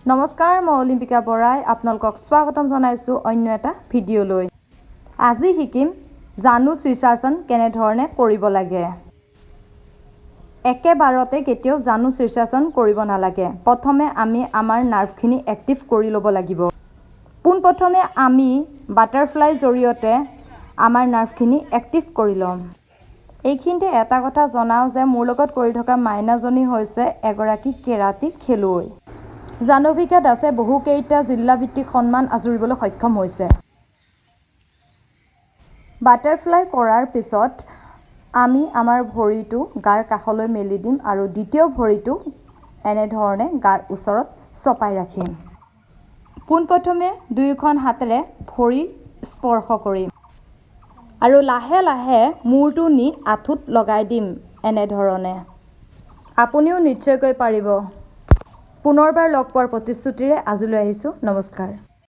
নমস্কাৰ, মই অলিম্পিকা বৰাই আপোনালোকক স্বাগতম জনাইছোঁ অন্য এটা ভিডিঅ'লৈ। আজি শিকিম জানু শীৰ্ষাসন কেনেধৰণে কৰিব লাগে। একেবাৰতে কেতিয়াও জানু শীৰ্ষাসন কৰিব নালাগে। প্ৰথমে আমি আমাৰ নাৰ্ভখিনি এক্টিভ কৰি ল'ব লাগিব। পোনপ্ৰথমে আমি বাটাৰফ্লাই জৰিয়তে আমাৰ নাৰ্ভখিনি এক্টিভ কৰি ল'ম। এইখিনিতে এটা কথা জনাওঁ যে মোৰ লগত কৰি থকা মাইনাজনী হৈছে এগৰাকী কেৰাটী খেলুৱৈ। জাহ্নৱিকা দাসে বহুকেইটা জিলাভিত্তিক সন্মান আঁজুৰিবলৈ সক্ষম হৈছে। বাটাৰফ্লাই কৰাৰ পিছত আমি আমাৰ ভৰিটো গাৰ কাষলৈ মেলি দিম আৰু দ্বিতীয় ভৰিটো এনেধৰণে গাৰ ওচৰত চপাই ৰাখিম। পোনপ্ৰথমে দুয়োখন হাতেৰে ভৰি স্পৰ্শ কৰিম আৰু লাহে লাহে মূৰটো নি আঁঠুত লগাই দিম এনেধৰণে। আপুনিও নিশ্চয়কৈ পাৰিব। পুনৰবাৰ লগ পোৱাৰ প্ৰতিশ্ৰুতিৰে আজিলৈ আহিছোঁ। নমস্কাৰ।